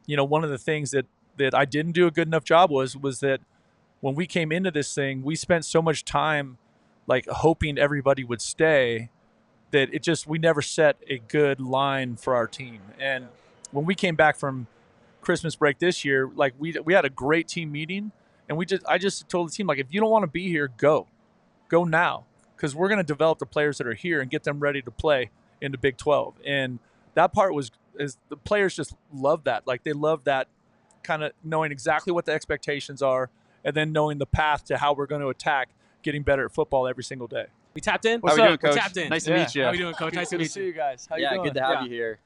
one of the things that I didn't do a good enough job was that when we came into this thing, we spent so much time like hoping everybody would stay that we never set a good line for our team. And when we came back from Christmas break this year, like we had a great team meeting, and I just told the team, like, if you don't want to be here, go now, because we're going to develop the players that are here and get them ready to play in the Big 12. And that part is the players just love that. Like, they love that kind of knowing exactly what the expectations are, and then knowing the path to how we're going to attack getting better at football every single day. We tapped in. What's up? Doing, Coach? We tapped in. Nice to meet you. How are you doing, Coach? Nice to meet you guys. How you doing? Good to have you here.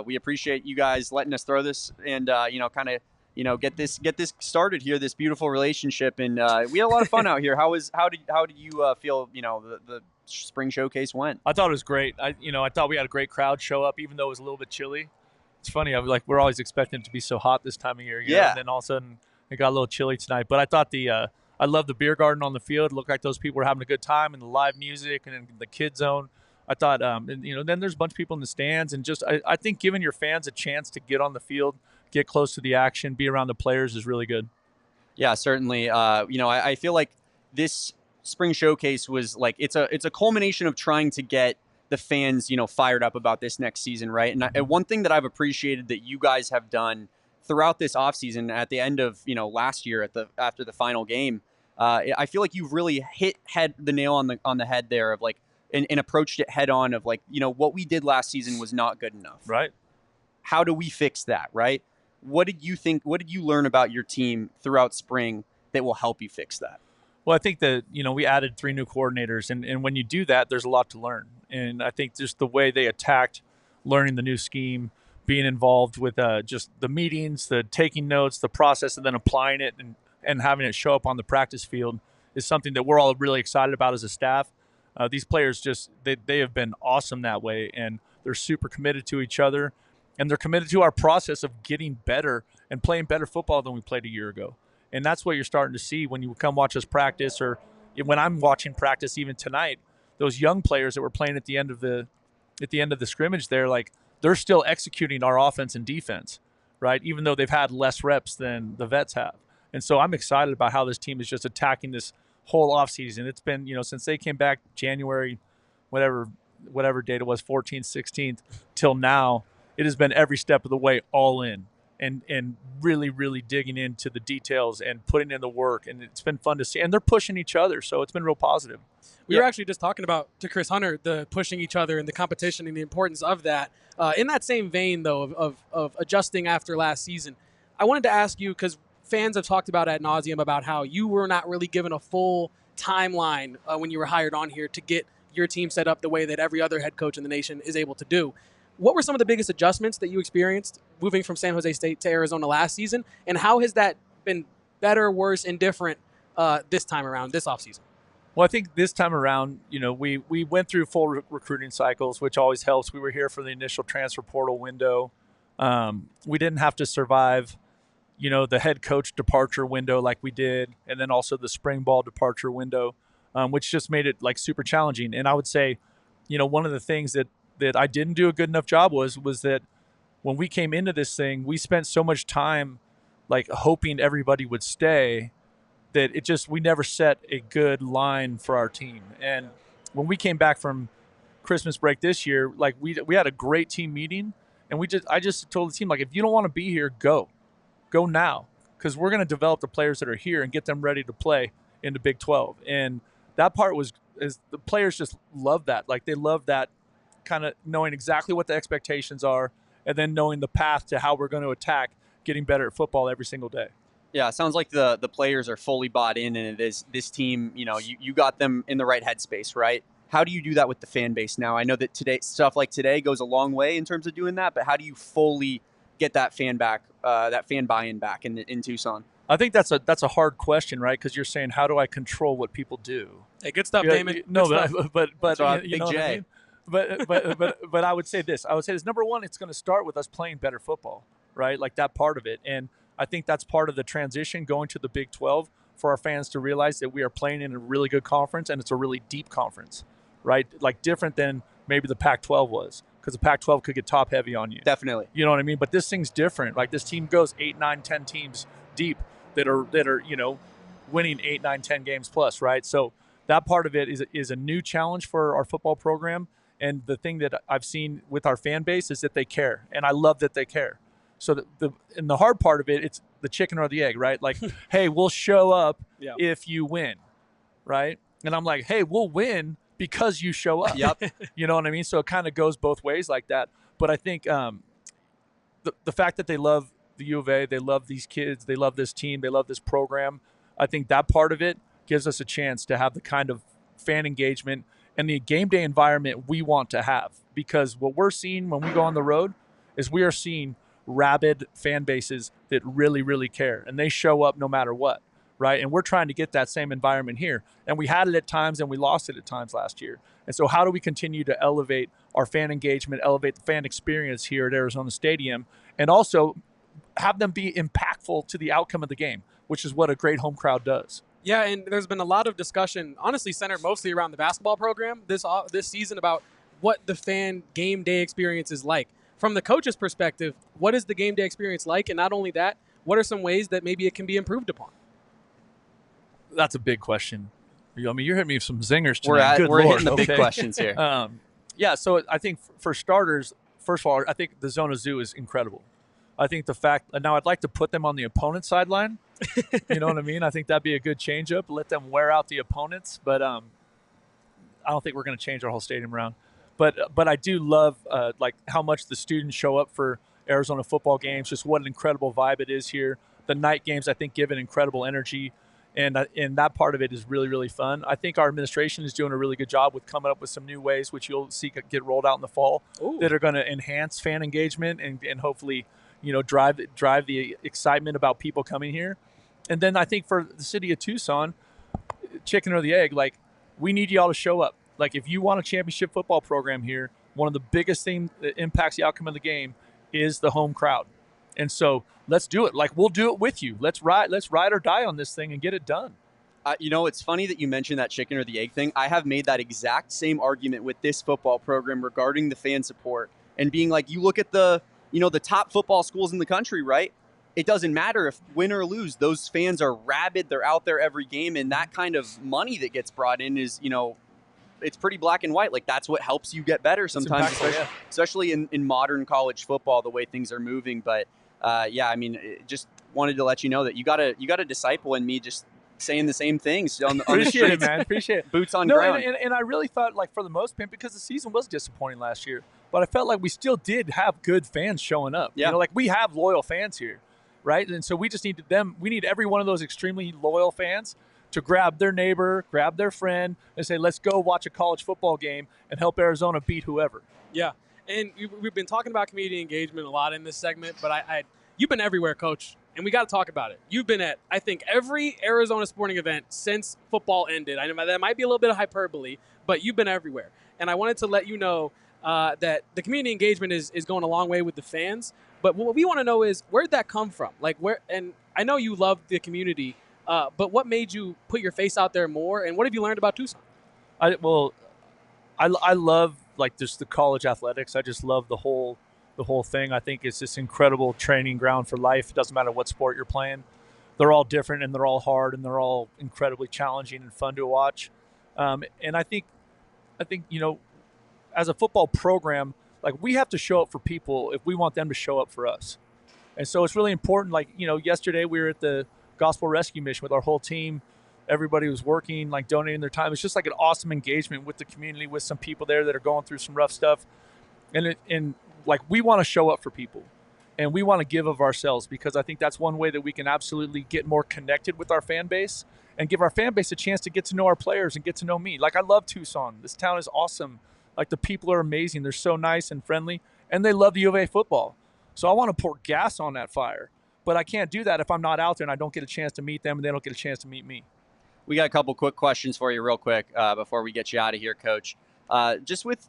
We appreciate you guys letting us throw this and get this started here, this beautiful relationship. And we had a lot of fun out here. How did you feel? The spring showcase went. I thought it was great. I thought we had a great crowd show up, even though it was a little bit chilly. It's funny. We're always expecting it to be so hot this time of year. You know? And then all of a sudden it got a little chilly tonight. But I thought I love the beer garden on the field. It looked like those people were having a good time, and the live music and in the kid zone. I thought, then there's a bunch of people in the stands, and just I think giving your fans a chance to get on the field, get close to the action, be around the players is really good. Yeah, certainly. I feel like this spring showcase was like it's a culmination of trying to get the fans, fired up about this next season, right? And one thing that I've appreciated that you guys have done throughout this offseason, at the end of last year after the final game, I feel like you've really hit the nail on the head there of like and approached it head on of like what we did last season was not good enough. Right. How do we fix that? Right. What did you think? What did you learn about your team throughout spring that will help you fix that? Well, I think that, we added 3 new coordinators, and when you do that, there's a lot to learn. And I think just the way they attacked learning the new scheme, being involved with just the meetings, the taking notes, the process, and then applying it and having it show up on the practice field is something that we're all really excited about as a staff. These players they have been awesome that way, and they're super committed to each other, and they're committed to our process of getting better and playing better football than we played a year ago. And that's what you're starting to see when you come watch us practice, or when I'm watching practice even tonight. Those young players that were playing at the end of the scrimmage there, like, they're still executing our offense and defense, right? Even though they've had less reps than the vets have. And so I'm excited about how this team is just attacking this whole offseason. It's been, since they came back January, whatever date it was, 14th, 16th, till now, it has been every step of the way all in. And really, really digging into the details and putting in the work. And it's been fun to see. And they're pushing each other, so it's been real positive. We were actually just talking about, to Chris Hunter, the pushing each other and the competition and the importance of that. In that same vein, though, of adjusting after last season, I wanted to ask you, because fans have talked about ad nauseum about how you were not really given a full timeline when you were hired on here to get your team set up the way that every other head coach in the nation is able to do. What were some of the biggest adjustments that you experienced moving from San Jose State to Arizona last season, and how has that been better, worse, and different this time around, this offseason? Well, I think this time around, we went through full recruiting cycles, which always helps. We were here for the initial transfer portal window. We didn't have to survive, the head coach departure window like we did, and then also the spring ball departure window, which just made it like super challenging. And I would say, one of the things that I didn't do a good enough job was that when we came into this thing, we spent so much time like hoping everybody would stay that we never set a good line for our team. And when we came back from Christmas break this year, like we had a great team meeting, and I just told the team, like, if you don't want to be here, go now, because we're going to develop the players that are here and get them ready to play in the Big 12. And that part is the players just love that. Like, they love that kind of knowing exactly what the expectations are, and then knowing the path to how we're going to attack getting better at football every single day. Yeah, it sounds like the players are fully bought in, and it is this team, you got them in the right headspace, right? How do you do that with the fan base now? I know that stuff like today goes a long way in terms of doing that, but how do you fully get that fan buy-in back in Tucson? I think that's a hard question, right? Because you're saying, how do I control what people do? Hey, good stuff, Damon. No, but you know Big J. What I mean? But I would say this. Number one, it's going to start with us playing better football, right? Like that part of it. And I think that's part of the transition going to the Big 12 for our fans to realize that we are playing in a really good conference, and it's a really deep conference, right? Like different than maybe the Pac-12 was. because the Pac-12 could get top heavy on you. Definitely. You know what I mean? But this thing's different. Like this team goes 8, 9, 10 teams deep that are winning 8, 9, 10 games plus, right? So that part of it is a new challenge for our football program. And the thing that I've seen with our fan base is that they care, and I love that they care. So the hard part of it, it's the chicken or the egg, right? Like, hey, we'll show up if you win, right? And I'm like, hey, we'll win because you show up. Yep. You know what I mean? So it kind of goes both ways like that. But I think the fact that they love the U of A, they love these kids, they love this team, they love this program, I think that part of it gives us a chance to have the kind of fan engagement and the game day environment we want to have. Because what we're seeing when we go on the road is we are seeing rabid fan bases that really, really care. And they show up no matter what, right? And we're trying to get that same environment here. And we had it at times and we lost it at times last year. And so how do we continue to elevate our fan engagement, elevate the fan experience here at Arizona Stadium, and also have them be impactful to the outcome of the game, which is what a great home crowd does. Yeah, and there's been a lot of discussion, honestly centered mostly around the basketball program this season about what the fan game day experience is like. From the coach's perspective, what is the game day experience like? And not only that, what are some ways that maybe it can be improved upon? That's a big question. I mean, you're hitting me with some zingers tonight. We're hitting the big questions here. Yeah, so I think for starters, first of all, I think the Zona Zoo is incredible. I think the fact – now I'd like to put them on the opponent's sideline. You know what I mean? I think that'd be a good change-up. Let them wear out the opponents. But I don't think we're going to change our whole stadium around. But I do love like how much the students show up for Arizona football games, just what an incredible vibe it is here. The night games, I think, give an incredible energy. And that part of it is really, really fun. I think our administration is doing a really good job with coming up with some new ways, which you'll see get rolled out in the fall, that are going to enhance fan engagement and hopefully – drive the excitement about people coming here. And then I think for the city of Tucson, chicken or the egg, like we need y'all to show up. Like if you want a championship football program here, one of the biggest things that impacts the outcome of the game is the home crowd. And so let's do it. Like we'll do it with you. Let's ride or die on this thing and get it done. It's funny that you mentioned that chicken or the egg thing. I have made that exact same argument with this football program regarding the fan support and being like, you look at the top football schools in the country, right? It doesn't matter if win or lose. Those fans are rabid. They're out there every game. And that kind of money that gets brought in is, it's pretty black and white. Like that's what helps you get better sometimes, especially in modern college football, the way things are moving. But just wanted to let you know that you got a disciple in me just saying the same things on the Appreciate streets. it, man. Appreciate it. Boots on ground. And I really thought, like, for the most part, because the season was disappointing last year, but I felt like we still did have good fans showing up. Yeah. Like we have loyal fans here, right? And so we just need we need every one of those extremely loyal fans to grab their neighbor, grab their friend, and say, let's go watch a college football game and help Arizona beat whoever. Yeah. And we've been talking about community engagement a lot in this segment, but you've been everywhere, Coach, and we got to talk about it. You've been at, I think, every Arizona sporting event since football ended. I know that might be a little bit of hyperbole, but you've been everywhere. And I wanted to let you know that the community engagement is going a long way with the fans. But what we want to know is, where'd that come from? Like where? And I know you love the community, but what made you put your face out there more? And what have you learned about Tucson? I love like just the college athletics. I just love the whole thing. I think it's this incredible training ground for life. It doesn't matter what sport you're playing. They're all different and they're all hard and they're all incredibly challenging and fun to watch. And I think as a football program, like we have to show up for people if we want them to show up for us. And so it's really important. Like, yesterday we were at the Gospel Rescue Mission with our whole team. Everybody was working, like donating their time. It's just like an awesome engagement with the community, with some people there that are going through some rough stuff. And like we want to show up for people and we want to give of ourselves, because I think that's one way that we can absolutely get more connected with our fan base and give our fan base a chance to get to know our players and get to know me. Like I love Tucson. This town is awesome. Like the people are amazing. They're so nice and friendly and they love the U of A football. So I want to pour gas on that fire, but I can't do that if I'm not out there and I don't get a chance to meet them and they don't get a chance to meet me. We got a couple quick questions for you real quick before we get you out of here, Coach. Just with,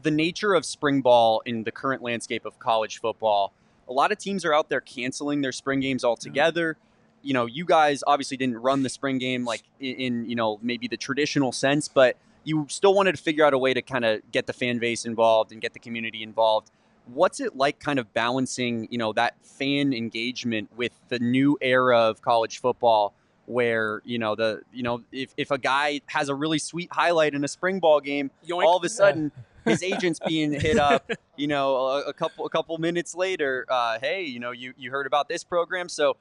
the nature of spring ball in the current landscape of college football, a lot of teams are out there canceling their spring games altogether. You guys obviously didn't run the spring game like in maybe the traditional sense, but you still wanted to figure out a way to kind of get the fan base involved and get the community involved. What's it like kind of balancing, that fan engagement with the new era of college football where, if a guy has a really sweet highlight in a spring ball game, Yoink. all of a sudden his agent's being hit up, a couple minutes later, hey, you heard about this program. So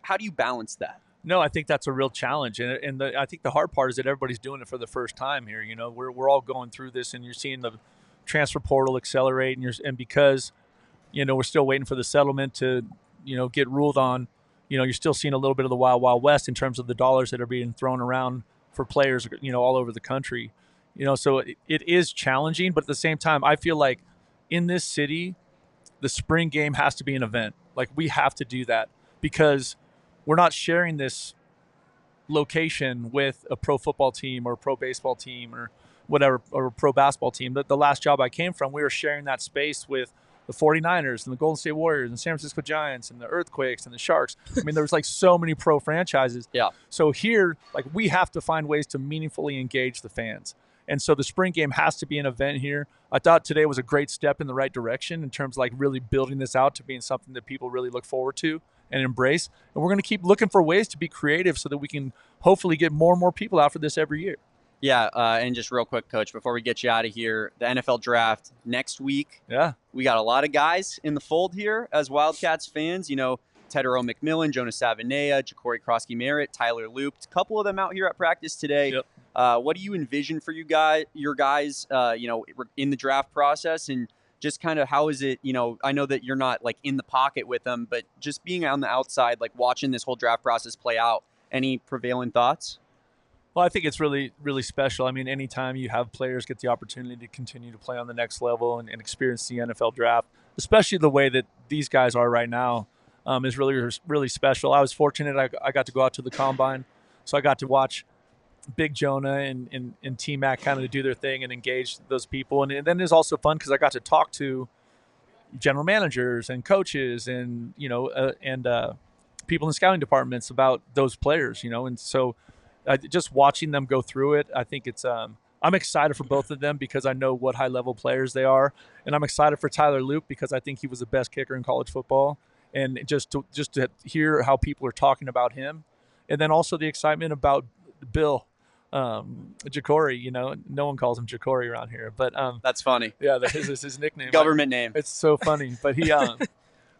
how do you balance that? No, I think that's a real challenge, and I think the hard part is that everybody's doing it for the first time here. We're all going through this, and you're seeing the transfer portal accelerate, and because we're still waiting for the settlement to get ruled on. You're still seeing a little bit of the wild, wild west in terms of the dollars that are being thrown around for players, all over the country. So it is challenging, but at the same time, I feel like in this city, the spring game has to be an event. Like, we have to do that because we're not sharing this location with a pro football team or a pro baseball team or whatever, or a pro basketball team. The last job I came from, we were sharing that space with the 49ers and the Golden State Warriors and the San Francisco Giants and the Earthquakes and the Sharks. I mean, there was like so many pro franchises. Yeah. So here, like, we have to find ways to meaningfully engage the fans. And so the spring game has to be an event here. I thought today was a great step in the right direction in terms of like really building this out to being something that people really look forward to and embrace. And we're going to keep looking for ways to be creative so that we can hopefully get more and more people out for this every year. Yeah, and just real quick, Coach, before we get you out of here, the NFL draft next week. Yeah. We got a lot of guys in the fold here as Wildcats fans. Tetairoa McMillan, Jonah Saviinaea, Ja'Cory Krosky-Merritt, Tyler Loop. A couple of them out here at practice today. Yep. What do you envision for your guys, in the draft process? And just kind of how is it, I know that you're not like in the pocket with them, but just being on the outside, like watching this whole draft process play out, any prevailing thoughts? Well, I think it's really, really special. I mean, anytime you have players get the opportunity to continue to play on the next level and experience the NFL draft, especially the way that these guys are right now, is really, really special. I was fortunate. I got to go out to the Combine, so I got to watch Big Jonah and TMac kind of do their thing and engage those people. And then it's also fun because I got to talk to general managers and coaches and, people in scouting departments about those players, and so just watching them go through it, I think it's I'm excited for both of them because I know what high-level players they are, and I'm excited for Tyler Loop because I think he was the best kicker in college football, and just to hear how people are talking about him, and then also the excitement about Bill Ja'Cory. No one calls him Ja'Cory around here, but that's funny. Yeah, that is his nickname. Government name. It's so funny, but he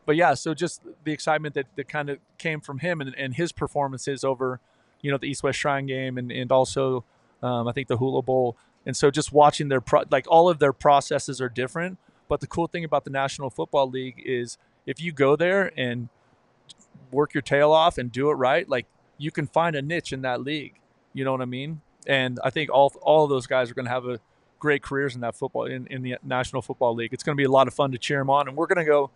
but yeah, so just the excitement that kind of came from him and his performances over the East-West Shrine game and also I think the Hula Bowl. And so just watching all of their processes are different. But the cool thing about the National Football League is if you go there and work your tail off and do it right, like you can find a niche in that league. You know what I mean? And I think all of those guys are going to have great careers in that football in the National Football League. It's going to be a lot of fun to cheer them on. And we're going to go.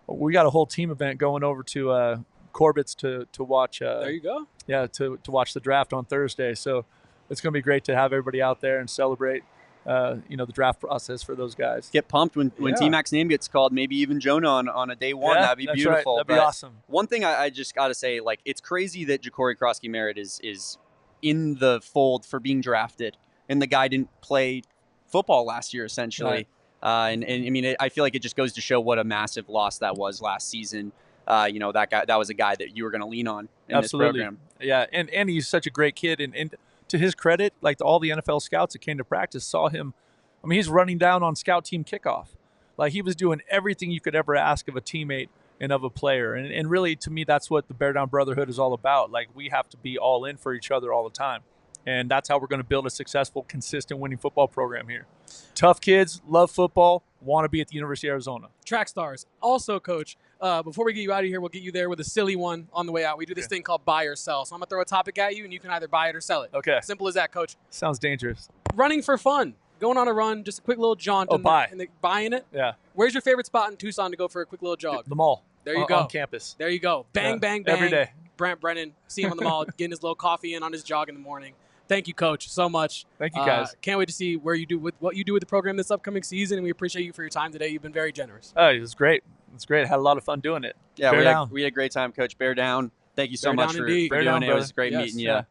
We got a whole team event going over to Corbett's to watch. There you go. Yeah, to watch the draft on Thursday. So it's going to be great to have everybody out there and celebrate, the draft process for those guys. Get pumped when T-Mac's name gets called. Maybe even Jonah on a day one. Yeah, that'd be beautiful. Right. That'd be awesome. One thing I just got to say, like, it's crazy that Ja'Cory Krosky-Merritt is in the fold for being drafted, and the guy didn't play football last year, essentially. Right. And I mean, I feel like it just goes to show what a massive loss that was last season. That was a guy that you were going to lean on in Absolutely. this program. Yeah, and he's such a great kid. And to his credit, like all the NFL scouts that came to practice saw him. I mean, he's running down on scout team kickoff. Like he was doing everything you could ever ask of a teammate and of a player. And really, to me, that's what the Bear Down Brotherhood is all about. Like we have to be all in for each other all the time. And that's how we're going to build a successful, consistent winning football program here. Tough kids, love football, want to be at the University of Arizona. Track stars. Also, Coach, before we get you out of here, we'll get you there with a silly one on the way out. We do this thing called buy or sell. So I'm going to throw a topic at you, and you can either buy it or sell it. Okay. Simple as that, Coach. Sounds dangerous. Running for fun. Going on a run, just a quick little jaunt. Buying it? Yeah. Where's your favorite spot in Tucson to go for a quick little jog? The mall. There you go. On campus. There you go. Bang, bang, bang. Every day. Brent Brennan, see him on the mall, getting his little coffee in on his jog in the morning. Thank you, Coach, so much. Thank you, guys. Can't wait to see what you do with the program this upcoming season, and we appreciate you for your time today. You've been very generous. Oh, it was great. It's great. Had a lot of fun doing it. Yeah, we had a great time, Coach. Bear down. Thank you so much for doing it. It was great meeting you.